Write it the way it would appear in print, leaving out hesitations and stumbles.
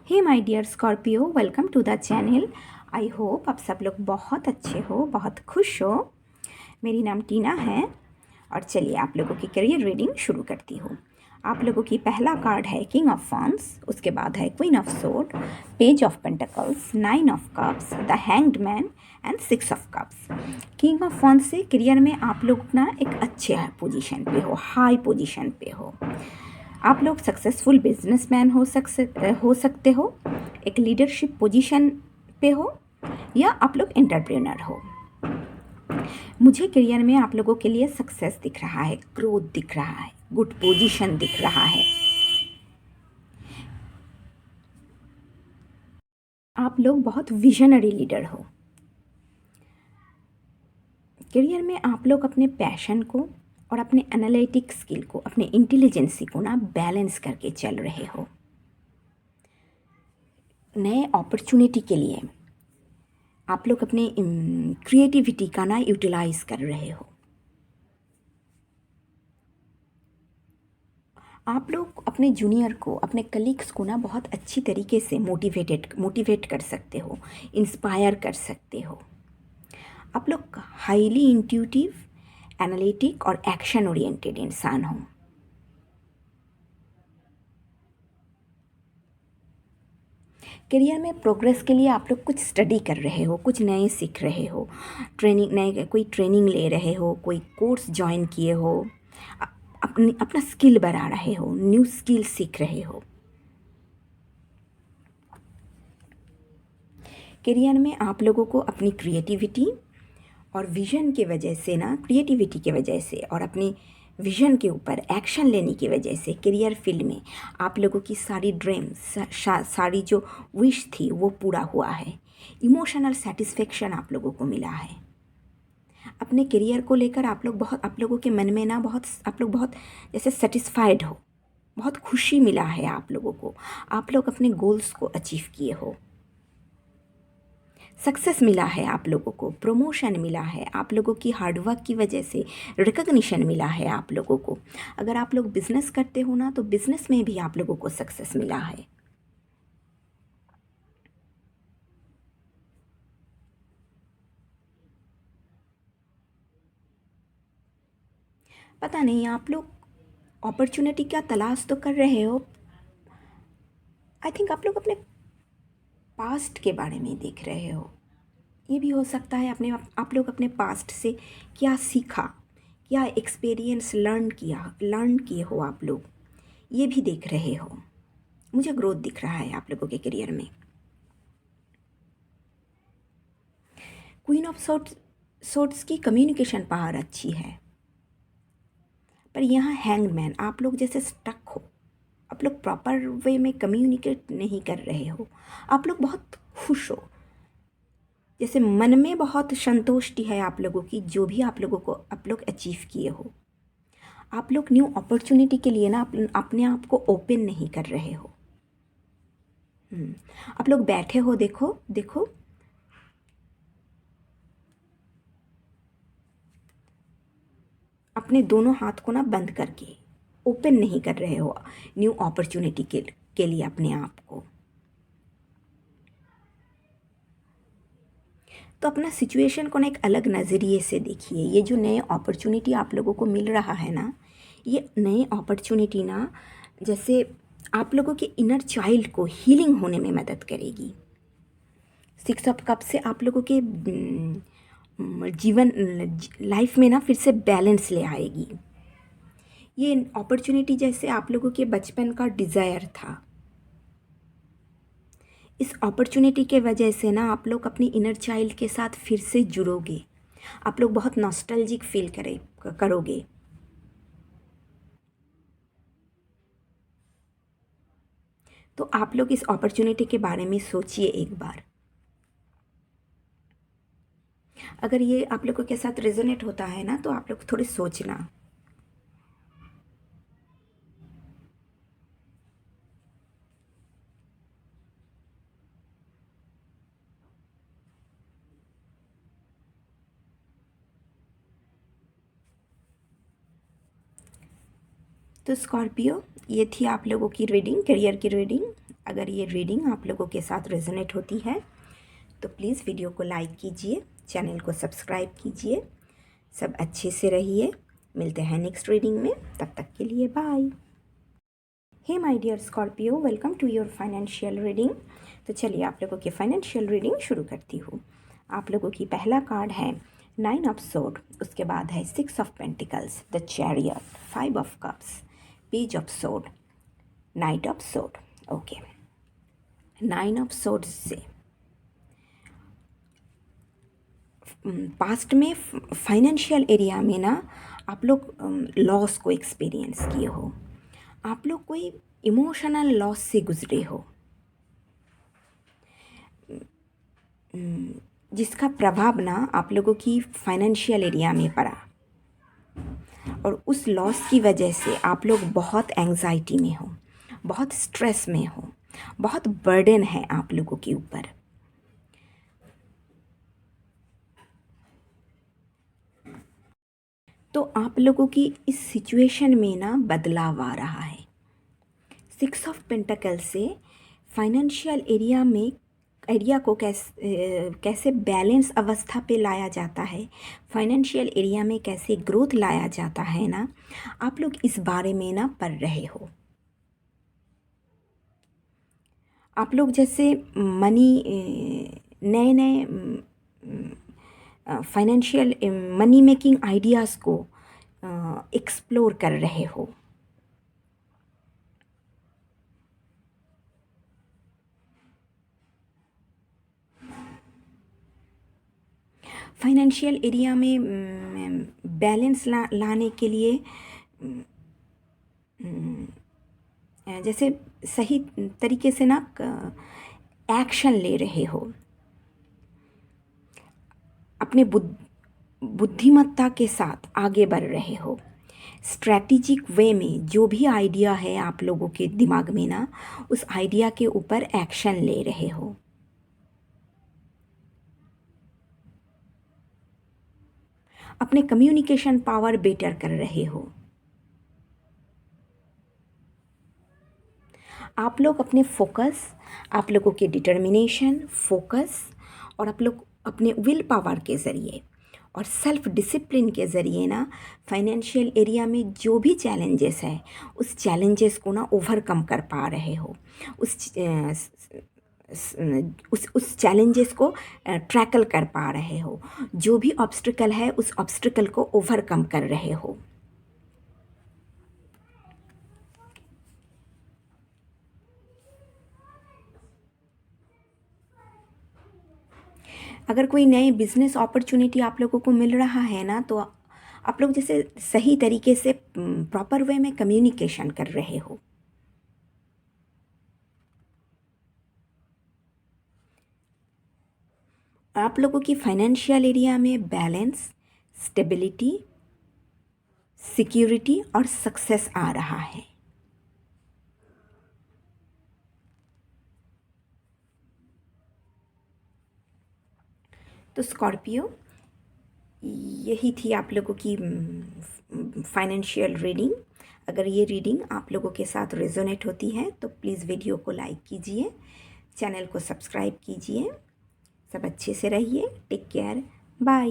Hey my dear Scorpio, welcome to the channel. I hope आप सब लोग बहुत अच्छे हो, बहुत खुश हो। मेरी नाम टीना है और चलिए आप लोगों की करियर रीडिंग शुरू करती हूँ। आप लोगों की पहला कार्ड है किंग ऑफ वॉन्ड्स, उसके बाद है queen of sword, page of pentacles, nine of cups, the hanged man and six of cups. King of wands से करियर में आप लोग ना एक अच्छे पोजीशन पे हो, हाई पोजीशन पे हो। आप लोग सक्सेसफुल बिजनेसमैन हो सकते हो, एक लीडरशिप पोजीशन पे हो, या आप लोग एंटरप्रेन्योर हो। मुझे करियर में आप लोगों के लिए सक्सेस दिख रहा है, ग्रोथ दिख रहा है, गुड पोजीशन दिख रहा है। आप लोग बहुत विजनरी लीडर हो। करियर में आप लोग अपने पैशन को और अपने एनालिटिक स्किल को, अपने इंटेलिजेंसी को ना बैलेंस करके चल रहे हो। नए अपॉर्चुनिटी के लिए आप लोग अपने क्रिएटिविटी का ना यूटिलाइज कर रहे हो। आप लोग अपने जूनियर को, अपने कलीग्स को ना बहुत अच्छी तरीके से मोटिवेट कर सकते हो, इंस्पायर कर सकते हो। आप लोग हाईली इंट्यूटिव, एनालिटिक और एक्शन ओरिएंटेड इंसान हो। करियर में प्रोग्रेस के लिए आप लोग कुछ स्टडी कर रहे हो, कुछ नए सीख रहे हो, कोई ट्रेनिंग ले रहे हो, कोई कोर्स ज्वाइन किए हो, अपना स्किल बढ़ा रहे हो, न्यू स्किल सीख रहे हो। करियर में आप लोगों को अपनी क्रिएटिविटी और विज़न की वजह से ना, क्रिएटिविटी की वजह से और अपनी विज़न के ऊपर एक्शन लेने की वजह से करियर फील्ड में आप लोगों की सारी ड्रीम्स, सारी जो विश थी वो पूरा हुआ है। इमोशनल सेटिस्फेक्शन आप लोगों को मिला है। अपने करियर को लेकर आप लोगों के मन में ना आप लोग बहुत जैसे सेटिस्फाइड हो, बहुत खुशी मिला है आप लोगों को। आप लोग अपने गोल्स को अचीव किए हो, सक्सेस मिला है आप लोगों को, प्रमोशन मिला है आप लोगों की हार्डवर्क की वजह से, रिकग्निशन मिला है आप लोगों को। अगर आप लोग बिजनेस करते हो ना, तो बिजनेस में भी आप लोगों को सक्सेस मिला है। पता नहीं आप लोग अपॉर्चुनिटी का तलाश तो कर रहे हो। आई थिंक आप लोग अपने पास्ट के बारे में देख रहे हो। ये भी हो सकता है आप लोग अपने पास्ट से क्या सीखा, क्या एक्सपीरियंस लर्न किए हो आप लोग, ये भी देख रहे हो। मुझे ग्रोथ दिख रहा है आप लोगों के करियर में। क्वीन ऑफ सोर्ट्स की कम्युनिकेशन पावर अच्छी है, पर यहाँ हैंगमैन, आप लोग जैसे स्टक हो, आप लोग प्रॉपर वे में कम्युनिकेट नहीं कर रहे हो। आप लोग बहुत खुश हो, जैसे मन में बहुत संतुष्टि है आप लोगों की, जो भी आप लोग अचीव किए हो। आप लोग न्यू अपॉर्चुनिटी के लिए ना अपने आप को ओपन नहीं कर रहे हो। आप लोग बैठे हो, देखो देखो, अपने दोनों हाथ को ना बंद करके ओपन नहीं कर रहे हो न्यू अपॉर्चुनिटी के लिए अपने आप को। तो अपना सिचुएशन को ना एक अलग नज़रिए से देखिए। ये जो नए अपॉर्चुनिटी आप लोगों को मिल रहा है ना, ये नए अपॉर्चुनिटी ना जैसे आप लोगों के इनर चाइल्ड को हीलिंग होने में मदद करेगी। सिक्स ऑफ कप से आप लोगों के जीवन लाइफ में ना फिर से बैलेंस ले आएगी। ये अपॉर्चुनिटी जैसे आप लोगों के बचपन का डिज़ायर था। इस अपॉर्चुनिटी के वजह से ना आप लोग अपनी इनर चाइल्ड के साथ फिर से जुड़ोगे। आप लोग बहुत नॉस्टैल्जिक फील करोगे। तो आप लोग इस अपॉर्चुनिटी के बारे में सोचिए एक बार। अगर ये आप लोगों के साथ रेजोनेट होता है ना, तो आप लोग थोड़े सोचना। तो स्कॉर्पियो, ये थी आप लोगों की रीडिंग, करियर की रीडिंग। अगर ये रीडिंग आप लोगों के साथ रेजोनेट होती है तो प्लीज़ वीडियो को लाइक कीजिए, चैनल को सब्सक्राइब कीजिए। सब अच्छे से रहिए। मिलते हैं नेक्स्ट रीडिंग में, तब तक के लिए bye. Hey my dear Scorpio, welcome to your financial reading. तो चलिए आप लोगों की फाइनेंशियल रीडिंग शुरू करती हूँ। आप लोगों की पहला कार्ड है 9 ऑफ सोर्ड, उसके बाद है 6 of pentacles, the chariot, 5 of cups, page of sword, night of sword. Okay, 9 of sword से पास्ट में फाइनेंशियल एरिया में ना आप लोग लॉस को एक्सपीरियंस किए हो, आप लोग कोई इमोशनल लॉस से गुजरे हो, जिसका प्रभाव ना आप लोगों की फाइनेंशियल एरिया में पड़ा, और उस लॉस की वजह से आप लोग बहुत एंजाइटी में हो, बहुत स्ट्रेस में हो, बहुत बर्डन है आप लोगों के ऊपर। तो आप लोगों की इस सिचुएशन में ना बदलाव आ रहा है। 6 ऑफ पेंटिकल से फाइनेंशियल एरिया को कैसे बैलेंस अवस्था पे लाया जाता है, फाइनेंशियल एरिया में कैसे ग्रोथ लाया जाता है ना, आप लोग इस बारे में ना पढ़ रहे हो। आप लोग जैसे मनी, नए नए फाइनेंशियल मनी मेकिंग आइडियाज़ को एक्सप्लोर कर रहे हो। फाइनेंशियल एरिया में बैलेंस लाने के लिए जैसे सही तरीके से ना एक्शन ले रहे हो, अपने बुद्धिमत्ता के साथ आगे बढ़ रहे हो। स्ट्रैटेजिक वे में जो भी आइडिया है आप लोगों के दिमाग में ना, उस आइडिया के ऊपर एक्शन ले रहे हो। अपने कम्युनिकेशन पावर बेटर कर रहे हो। आप लोग अपने फोकस, आप लोगों के डिटर्मिनेशन, फोकस, और आप लोग अपने विल पावर के ज़रिए और सेल्फ डिसिप्लिन के ज़रिए ना फाइनेंशियल एरिया में जो भी चैलेंजेस है उस चैलेंजेस को ना ओवरकम कर पा रहे हो। उस चैलेंजेस को ट्रैकल कर पा रहे हो। जो भी ऑब्स्टिकल है उस ऑब्स्टिकल को ओवरकम कर रहे हो। अगर कोई नए बिजनेस अपॉर्चुनिटी आप लोगों को मिल रहा है ना, तो आप लोग जैसे सही तरीके से प्रॉपर वे में कम्युनिकेशन कर रहे हो। आप लोगों की फाइनेंशियल एरिया में बैलेंस, स्टेबिलिटी, सिक्योरिटी और सक्सेस आ रहा है। तो स्कॉर्पियो, यही थी आप लोगों की फाइनेंशियल रीडिंग। अगर ये रीडिंग आप लोगों के साथ रेजोनेट होती है तो प्लीज़ वीडियो को लाइक कीजिए, चैनल को सब्सक्राइब कीजिए। सब अच्छे से रहिए। Take care, bye.